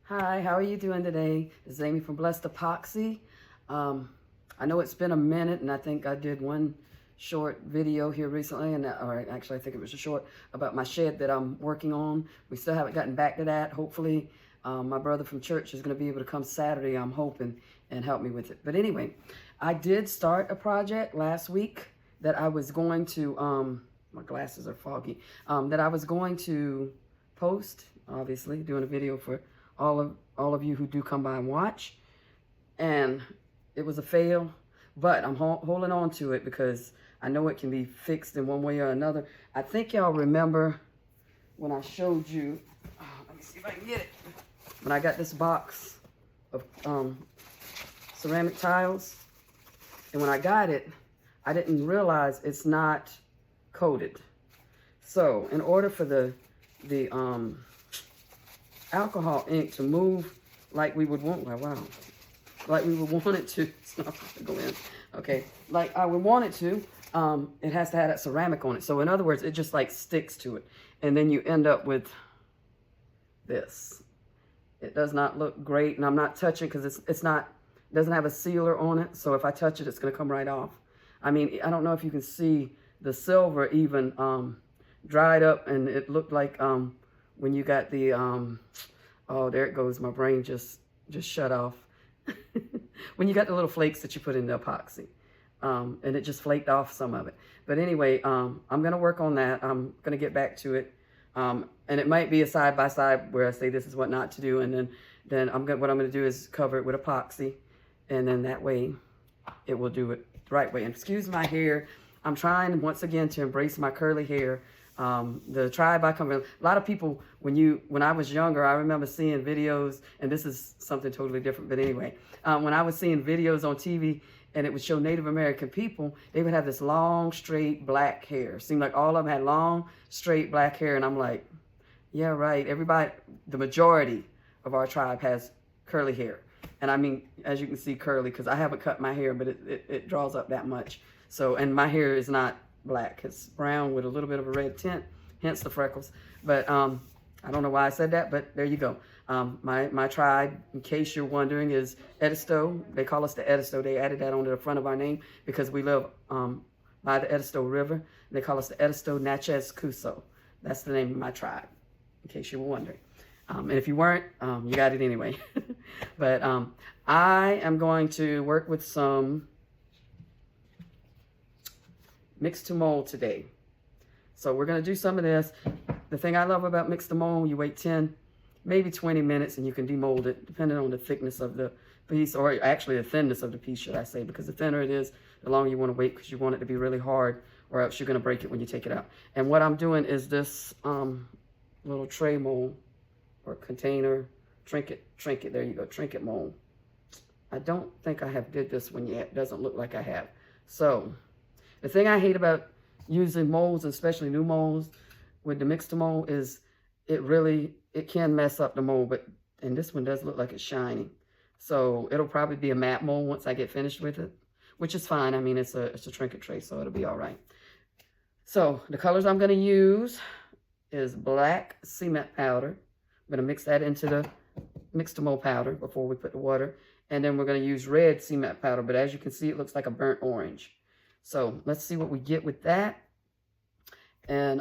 Hi, how are you doing today? This is Amy from Blessedepoxy. I know it's been a minute, and I think I did one short video here recently, or actually I think it was a short, about my shed that I'm working on. We still haven't gotten back to that. Hopefully, my brother from church is going to be able to come Saturday, I'm hoping, and help me with it. But anyway, I did start a project last week that I was going to, my glasses are foggy, that I was going to post, obviously, doing a video for all of you who do come by and watch. And it was a fail, but I'm holding on to it because I know it can be fixed in one way or another. I think y'all remember when I showed you, let me see if I can get it, when I got this box of ceramic tiles, and when I got it, I didn't realize it's not coated. So in order for the alcohol ink to move like we would want, like we would want it to, it's not going to go in, okay, like I would want it to, it has to have that ceramic on it. So in other words, it just like sticks to it, and then you end up with this. It does not look great, and I'm not touching because it doesn't have a sealer on it, so if I touch it, it's going to come right off. I mean, I don't know if you can see the silver even dried up, and it looked like when you got the, oh, there it goes, my brain just shut off. When you got the little flakes that you put in the epoxy, and it just flaked off some of it. But anyway, I'm going to work on that. I'm going to get back to it. And it might be a side-by-side where I say this is what not to do, and then what I'm going to do is cover it with epoxy, and then that way it will do it the right way. And excuse my hair. I'm trying once again to embrace my curly hair. The Try by Comfort. A lot of people, when I was younger, I remember seeing videos, and this is something totally different, but anyway, when I was seeing videos on TV and it would show Native American people, they would have this long, straight black hair. Seemed like all of them had long, straight black hair, and I'm like, yeah, right. Everybody, the majority of our tribe has curly hair. And I mean, as you can see, curly, because I haven't cut my hair, but it draws up that much. So, and my hair is not black, it's brown with a little bit of a red tint, hence the freckles. But I don't know why I said that, but there you go. My tribe, in case you're wondering, is Edisto. They call us the Edisto. They added that onto the front of our name because we live by the Edisto River. They call us the Edisto Natchez Cuso. That's the name of my tribe, in case you were wondering. And if you weren't, you got it anyway. But I am going to work with some Mix2Mold today. So we're going to do some of this. The thing I love about Mix2Mold, you wait 10, maybe 20 minutes, and you can demold it, depending on the thickness of the piece, or actually the thinness of the piece, should I say, because the thinner it is, the longer you want to wait, because you want it to be really hard, or else you're going to break it when you take it out. And what I'm doing is this little tray mold, or container, trinket, there you go, trinket mold. I don't think I have did this one yet. It doesn't look like I have. So the thing I hate about using molds, especially new molds with the Mix2Mold, is it can mess up the mold, and this one does look like it's shiny. So it'll probably be a matte mold once I get finished with it, which is fine. I mean, it's a trinket tray, so it'll be all right. So the colors I'm going to use is black cement powder. I'm going to mix that into the Mix2Mold powder before we put the water. And then we're going to use red cement powder, but as you can see, it looks like a burnt orange. So let's see what we get with that. And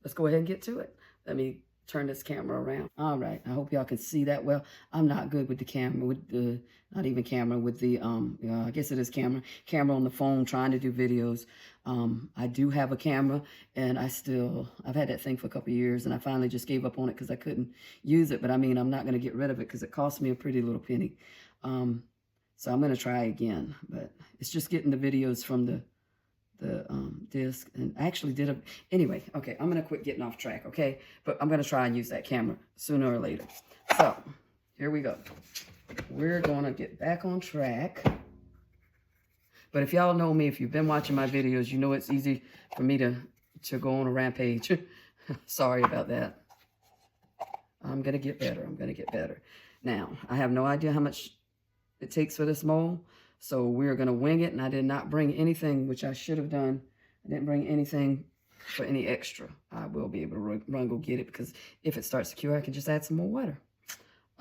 let's go ahead and get to it. Let me turn this camera around. All right, I hope y'all can see that well. I'm not good with the camera, with the, not even camera, with the, I guess it is camera on the phone, trying to do videos. I do have a camera, and I've had that thing for a couple of years, and I finally just gave up on it because I couldn't use it. But I mean, I'm not going to get rid of it because it cost me a pretty little penny. So I'm going to try again, but it's just getting the videos from the disc, and I actually did anyway, okay, I'm going to quit getting off track, okay? But I'm going to try and use that camera sooner or later. So here we go. We're going to get back on track. But if y'all know me, if you've been watching my videos, you know it's easy for me to go on a rampage. Sorry about that. I'm going to get better. I'm going to get better. Now, I have no idea how much it takes for this mold. So we're going to wing it, and I did not bring anything, which I should have done. I didn't bring anything for any extra. I will be able to run go get it, because if it starts to cure, I can just add some more water.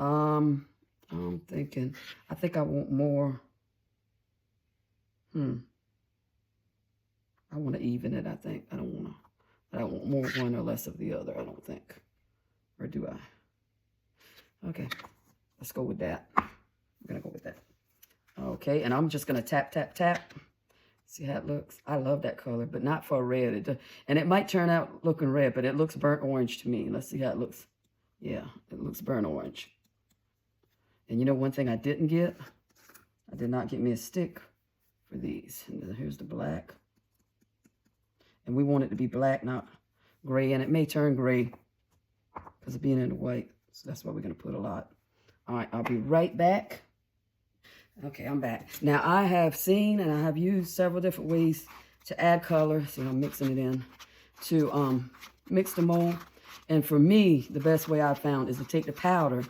I'm thinking, I think I want more. I want to even it, I think. I don't want more one or less of the other, I don't think. Or do I? Okay, let's go with that. I'm gonna go with that. Okay, and I'm just gonna tap, tap, tap. See how it looks? I love that color, but not for a red. And it might turn out looking red, but it looks burnt orange to me. Let's see how it looks. Yeah, it looks burnt orange. And you know one thing I didn't get? I did not get me a stick for these. And here's the black. And we want it to be black, not gray. And it may turn gray because of being in the white. So that's why we're going to put a lot. All right, I'll be right back. Okay, I'm back. Now, I have seen and I have used several different ways to add color. See, I'm mixing it in to Mix2Mold. And for me, the best way I've found is to take the powder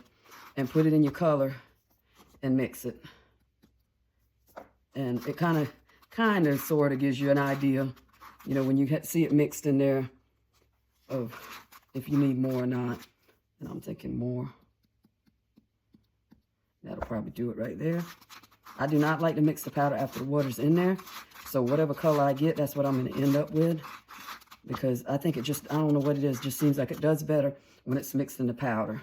and put it in your color and mix it. And it kind of, sort of gives you an idea, you know, when you see it mixed in there of if you need more or not. And I'm thinking more. That'll probably do it right there. I do not like to mix the powder after the water's in there. So whatever color I get, that's what I'm going to end up with. Because I think it just, I don't know what it is, just seems like it does better when it's mixed in the powder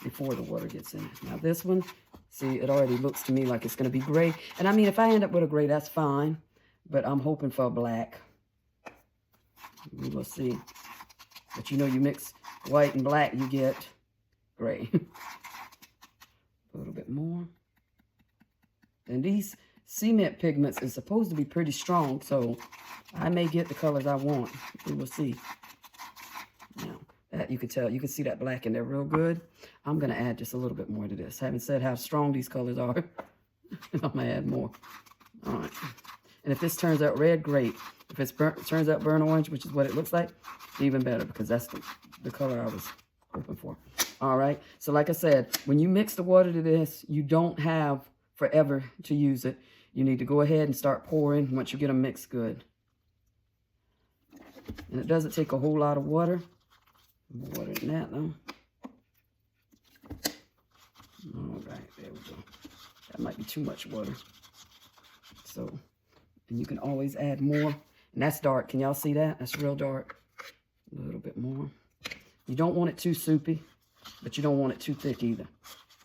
before the water gets in it. Now this one, see, it already looks to me like it's going to be gray. And I mean, if I end up with a gray, that's fine. But I'm hoping for a black. We will see. But you know, you mix white and black, you get gray. A little bit more. And these cement pigments is supposed to be pretty strong, so I may get the colors I want. We will see. Now, that you can tell, you can see that black in there real good. I'm going to add just a little bit more to this. Having said how strong these colors are, I'm going to add more. All right. And if this turns out red, great. If it turns out burnt orange, which is what it looks like, even better, because that's the color I was hoping for. All right, so like I said, when you mix the water to this, you don't have forever to use it. You need to go ahead and start pouring once you get them mixed good. And it doesn't take a whole lot of water. More water than that, though. All right, there we go. That might be too much water. So, and you can always add more. And that's dark. Can y'all see that? That's real dark. A little bit more. You don't want it too soupy. But you don't want it too thick either.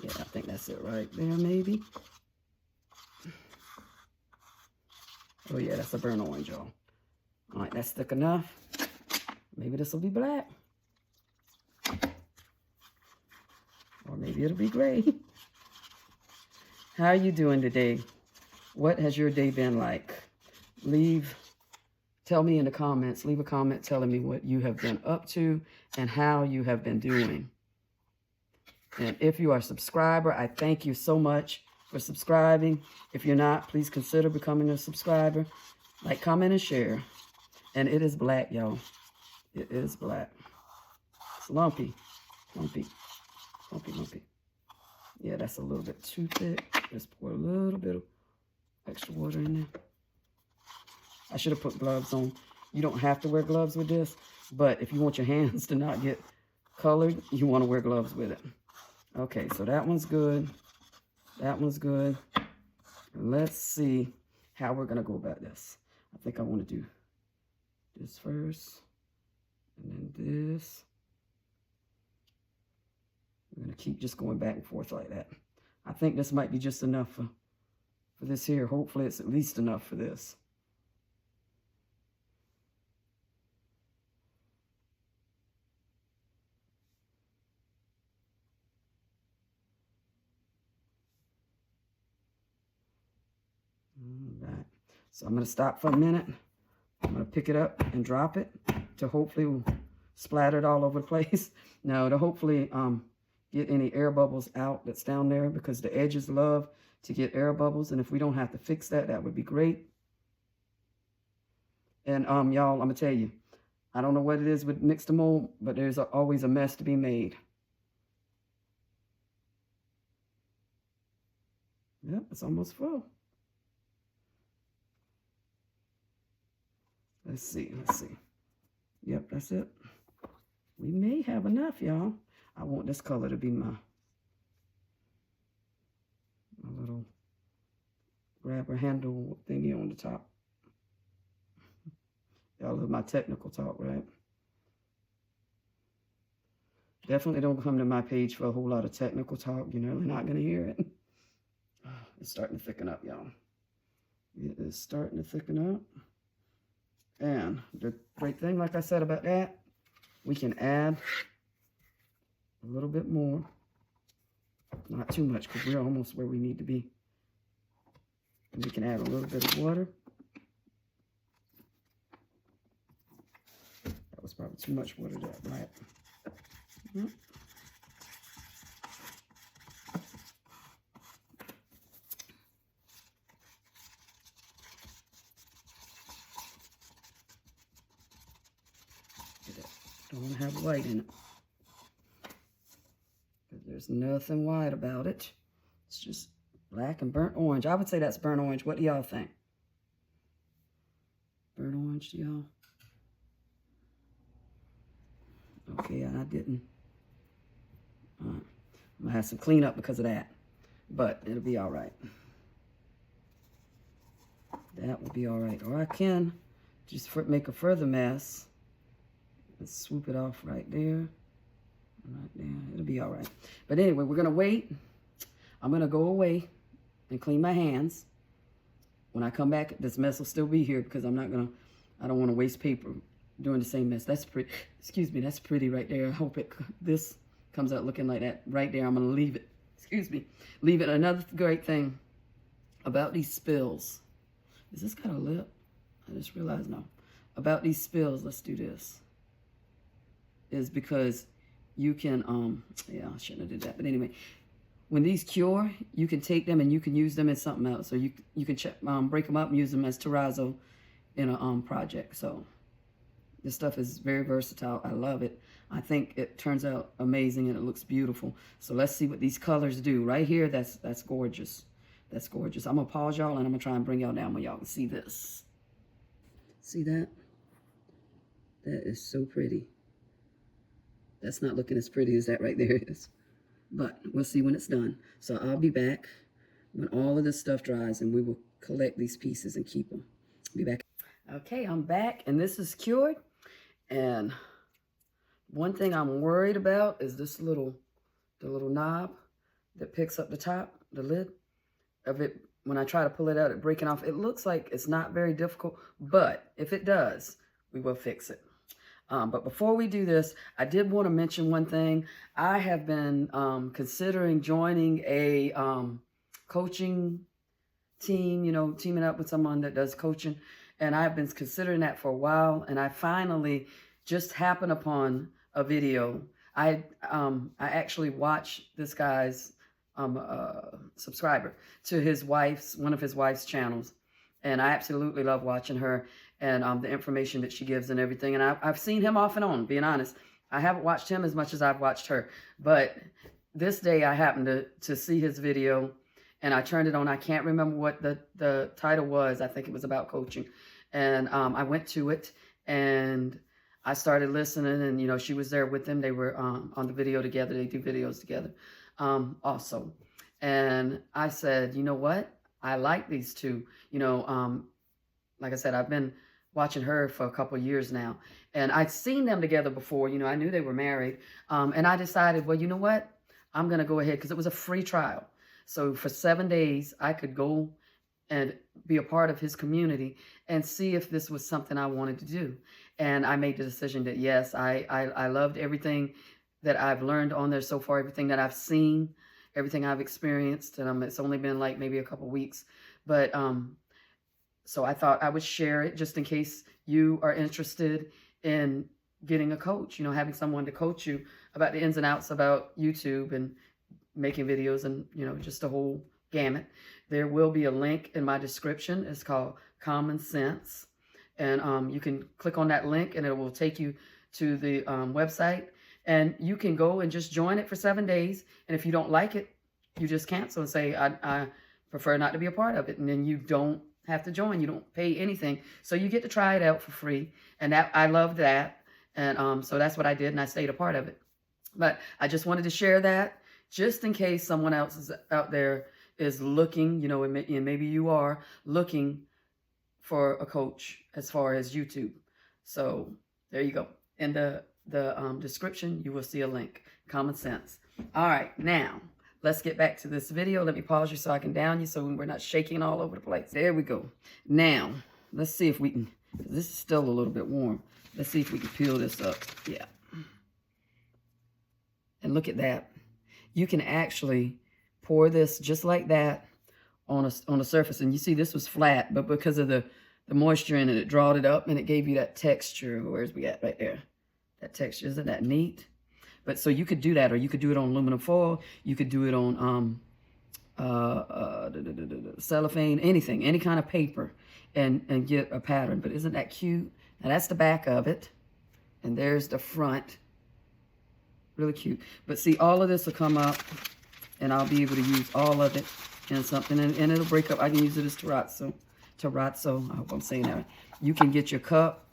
Yeah, I think that's it right there, maybe. Oh, yeah, that's a burnt orange, y'all. All right, that's thick enough. Maybe this will be black. Or maybe it'll be gray. How are you doing today? What has your day been like? Tell me in the comments. Leave a comment telling me what you have been up to and how you have been doing. And if you are a subscriber, I thank you so much for subscribing. If you're not, please consider becoming a subscriber. Like, comment, and share. And it is black, y'all. It is black. It's lumpy. Lumpy. Lumpy, lumpy. Yeah, that's a little bit too thick. Just pour a little bit of extra water in there. I should have put gloves on. You don't have to wear gloves with this. But if you want your hands to not get colored, you want to wear gloves with it. Okay, so that one's good. That one's good. Let's see how we're going to go about this. I think I want to do this first. And then this. We're going to keep just going back and forth like that. I think this might be just enough for this here. Hopefully it's at least enough for this. All right. So I'm going to stop for a minute. I'm going to pick it up and drop it to hopefully splatter it all over the place. Now to hopefully get any air bubbles out that's down there, because the edges love to get air bubbles. And if we don't have to fix that, that would be great. And y'all, I'm going to tell you, I don't know what it is with Mix2Mold, but there's always a mess to be made. Yep, it's almost full. Let's see, let's see. Yep, that's it. We may have enough, y'all. I want this color to be my little grabber handle thingy on the top. Y'all love my technical talk, right? Definitely don't come to my page for a whole lot of technical talk. You're really not going to hear it. It's starting to thicken up, y'all. It is starting to thicken up. And the great thing, like I said about that, we can add a little bit more. Not too much, because we're almost where we need to be. And we can add a little bit of water. That was probably too much water there, right? Yep. Don't want to have white in it. There's nothing white about it. It's just black and burnt orange. I would say that's burnt orange. What do y'all think? Burnt orange to y'all? Okay, I didn't. All right. I'm going to have some cleanup because of that. But it'll be all right. That will be all right. Or I can just make a further mess. Let's swoop it off right there. Right there. It'll be all right. But anyway, we're going to wait. I'm going to go away and clean my hands. When I come back, this mess will still be here because I don't want to waste paper doing the same mess. That's pretty, excuse me, that's pretty right there. I hope this comes out looking like that right there. I'm going to leave it, excuse me, leave it. Another great thing about these spills. Is this got a lip? I just realized no. About these spills, let's do this. Is because you can, yeah, I shouldn't have did that. But anyway, when these cure, you can take them and you can use them in something else. So you can break them up and use them as terrazzo in a project. So this stuff is very versatile. I love it. I think it turns out amazing and it looks beautiful. So let's see what these colors do. Right here, that's gorgeous. That's gorgeous. I'm going to pause y'all and I'm going to try and bring y'all down where y'all can see this. See that? That is so pretty. That's not looking as pretty as that right there is. But we'll see when it's done. So I'll be back when all of this stuff dries and we will collect these pieces and keep them. I'll be back. Okay, I'm back and this is cured. And one thing I'm worried about is this the little knob that picks up the top, the lid of it. When I try to pull it out, it breaking off. It looks like it's not very difficult, but if it does, we will fix it. But before we do this, I did want to mention one thing. I have been considering joining a coaching team, you know, teaming up with someone that does coaching. And I've been considering that for a while. And I finally just happened upon a video. I actually watched this guy's subscriber to his wife's, one of his wife's channels. And I absolutely love watching her and the information that she gives and everything. And I've seen him off and on, being honest. I haven't watched him as much as I've watched her. But this day I happened to see his video and I turned it on. I can't remember what the title was. I think it was about coaching. And I went to it and I started listening and, you know, she was there with them. They were on the video together. They do videos together also. And I said, you know what? I like these two. You know, like I said, I've been watching her for a couple of years now. And I'd seen them together before. You know, I knew they were married. And I decided, well, you know what? I'm going to go ahead because it was a free trial. So for 7 days, I could go and be a part of his community and see if this was something I wanted to do. And I made the decision that, yes, I loved everything that I've learned on there so far, everything that I've seen, everything I've experienced. And it's only been like maybe a couple weeks. But so I thought I would share it just in case you are interested in getting a coach, you know, having someone to coach you about the ins and outs about YouTube and making videos and, you know, just a whole gamut. There will be a link in my description. It's called Common Sense. And you can click on that link and it will take you to the website. And you can go and just join it for 7 days. And if you don't like it, you just cancel and say, I prefer not to be a part of it. And then you don't have to join. You don't pay anything. So you get to try it out for free. And that I love that. And so that's what I did. And I stayed a part of it. But I just wanted to share that just in case someone else is out there, is looking, you know, and maybe you are looking for a coach as far as YouTube. So there you go. In the description, you will see a link. Common Sense. All right, now let's get back to this video. Let me pause you so I can down you so we're not shaking all over the place. There we go. Now, let's see if we can, this is still a little bit warm. Let's see if we can peel this up. Yeah. And look at that. You can actually pour this just like that on a surface. And you see this was flat, but because of the moisture in it, it drawed it up and it gave you that texture. Where's we at? Right there. That texture, isn't that neat? But so you could do that, or you could do it on aluminum foil. You could do it on cellophane, anything, any kind of paper, and get a pattern. But isn't that cute? Now that's the back of it, and there's the front. Really cute. But see, all of this will come up, and I'll be able to use all of it in something, and it'll break up. I can use it as terrazzo. I hope I'm saying that right. You can get your cup.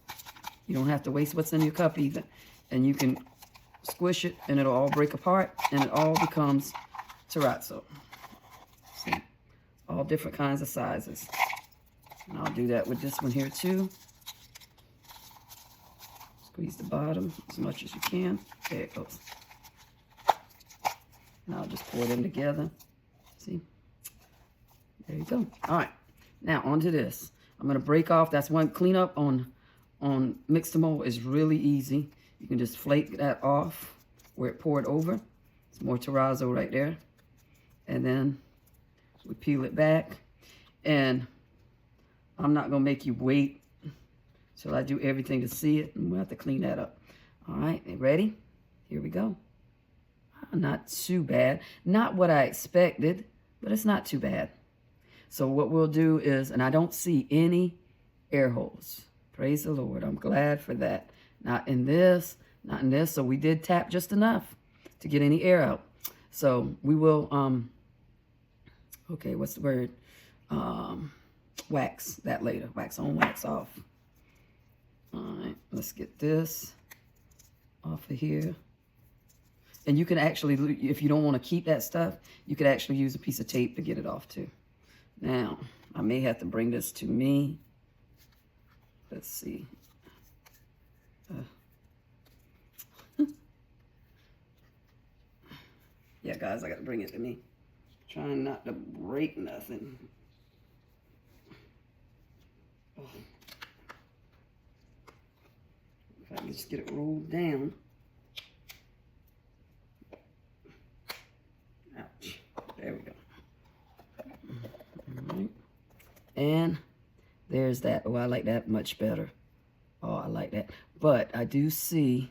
You don't have to waste what's in your cup either. And you can squish it, and it'll all break apart, and it all becomes terrazzo. See? All different kinds of sizes. And I'll do that with this one here too. Squeeze the bottom as much as you can. There it goes. And I'll just pour them together. See? There you go. All right. Now, onto this. I'm going to break off. That's one cleanup on Mix2Mold is really easy. You can just flake that off where it poured over. It's more terrazzo right there. And then we peel it back. And I'm not going to make you wait till I do everything to see it. And we'll have to clean that up. All right, ready? Here we go. Not too bad. Not what I expected, but it's not too bad. So what we'll do is, and I don't see any air holes. Praise the Lord. I'm glad for that. Not in this, not in this. So we did tap just enough to get any air out. So we will, okay, what's the word? Wax that later. Wax on, wax off. All right, let's get this off of here. And you can actually, if you don't want to keep that stuff, you could actually use a piece of tape to get it off too. Now, I may have to bring this to me. Let's see. Yeah, guys, I got to bring it to me. Trying not to break nothing. Oh. If I can just get it rolled down. Ouch. There we go. All right. And there's that. Oh, I like that much better. Oh, I like that. But I do see,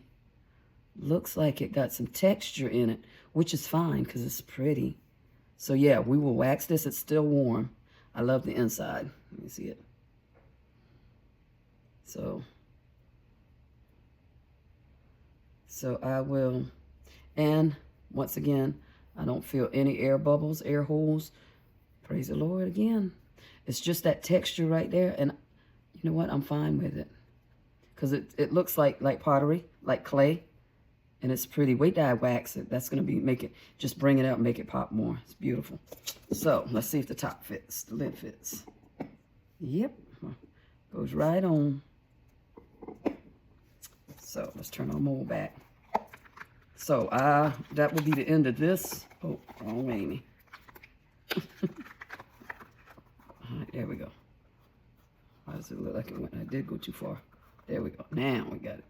looks like it got some texture in it, which is fine because it's pretty. So yeah, we will wax this. It's still warm. I love the inside. Let me see it. So I will, and once again, I don't feel any air bubbles, air holes. Praise the Lord again. It's just that texture right there, and you know what? I'm fine with it. Because it looks like pottery, like clay, and it's pretty. Wait till I wax it. That's going to make it, just bring it out and make it pop more. It's beautiful. So let's see if the top fits, the lid fits. Yep, goes right on. So let's turn our mold back. So that will be the end of this. Oh, wrong way, Amy. All right, there we go. Why does it look like it went? I did go too far. There we go. Now we got it.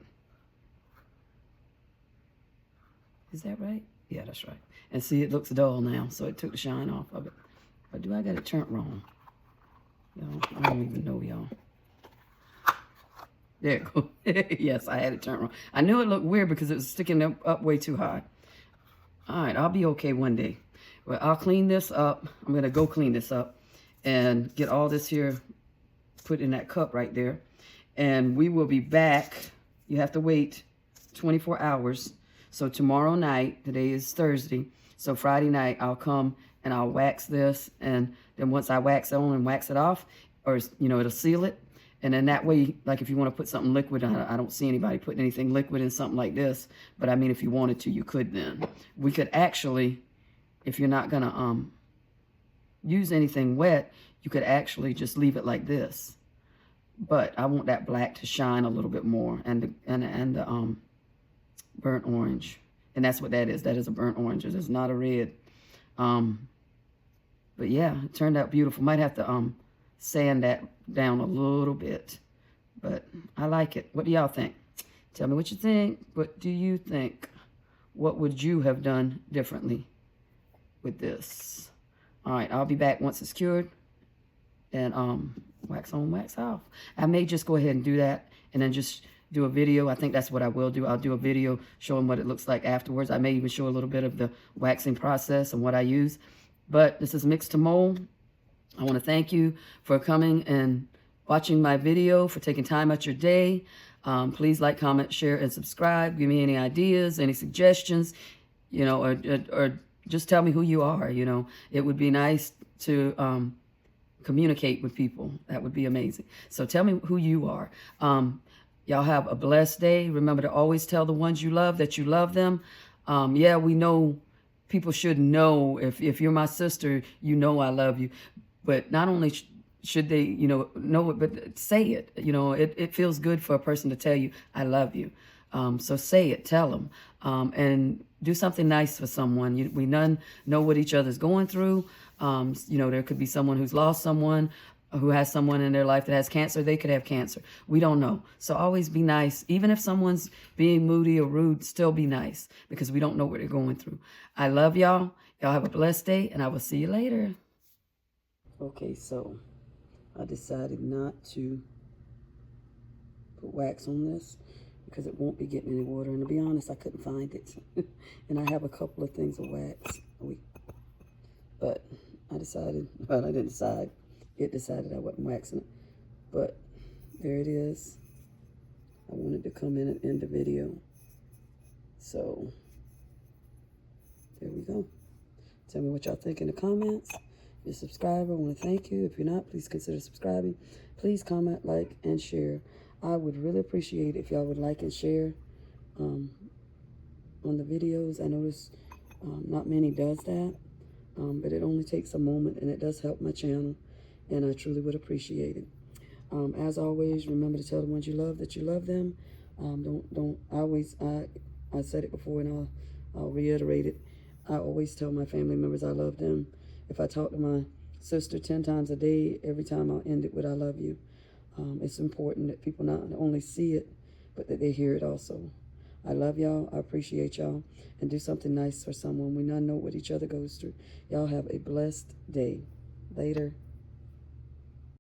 Is that right? Yeah, that's right. And see, it looks dull now, so it took the shine off of it. But I got it turned wrong? Y'all, I don't even know, y'all. There it goes. Yes, I had it turned wrong. I knew it looked weird because it was sticking up way too high. All right, I'll be okay one day. Well, I'll clean this up. I'm going to go clean this up and get all this here put in that cup right there. And we will be back. You have to wait 24 hours. So tomorrow night, today is Thursday, so Friday night I'll come and I'll wax this. And then once I wax it on and wax it off, or, you know, it'll seal it. And then that way, like if you want to put something liquid, I don't see anybody putting anything liquid in something like this. But I mean, if you wanted to, you could then. We could actually, if you're not going to, use anything wet, you could actually just leave it like this. But I want that black to shine a little bit more, and the burnt orange. And that's what that is. That is a burnt orange. It's not a red. But yeah, it turned out beautiful. Might have to sand that down a little bit. But I like it. What do y'all think? Tell me what you think. What do you think? What would you have done differently with this? All right, I'll be back once it's cured. And wax on, wax off. I may just go ahead and do that and then just do a video. I think that's what I will do. I'll do a video showing what it looks like afterwards. I may even show a little bit of the waxing process and what I use. But this is Mix2Mold. I want to thank you for coming and watching my video, for taking time out your day. Please like, comment, share, and subscribe. Give me any ideas, any suggestions, you know, or just tell me who you are, you know. It would be nice to communicate with people. That would be amazing. So tell me who you are. Y'all have a blessed day. Remember to always tell the ones you love that you love them. Yeah, we know people should know. If you're my sister, you know I love you. But not only should they, you know it, but say it. You know, it feels good for a person to tell you, I love you. So say it, tell them, and do something nice for someone. We none know what each other's going through. You know, there could be someone who's lost someone, who has someone in their life that has cancer. They could have cancer. We don't know. So always be nice. Even if someone's being moody or rude, still be nice, because we don't know what they're going through. I love y'all. Y'all have a blessed day, and I will see you later. Okay, so I decided not to put wax on this because it won't be getting any water. And to be honest, I couldn't find it. And I have a couple of things of wax. But I decided, well, I didn't decide. It decided I wasn't waxing it. But there it is. I wanted to come in and end the video. So there we go. Tell me what y'all think in the comments. If you're a subscriber, I want to thank you. If you're not, please consider subscribing. Please comment, like, and share. I would really appreciate it if y'all would like and share on the videos. I notice not many does that, but it only takes a moment, and it does help my channel, and I truly would appreciate it. As always, remember to tell the ones you love that you love them. I said it before, and I'll reiterate it. I always tell my family members I love them. If I talk to my sister 10 times a day, every time I'll end it with I love you. It's important that people not only see it, but that they hear it also. I love y'all. I appreciate y'all. And do something nice for someone. We none know what each other goes through. Y'all have a blessed day. Later.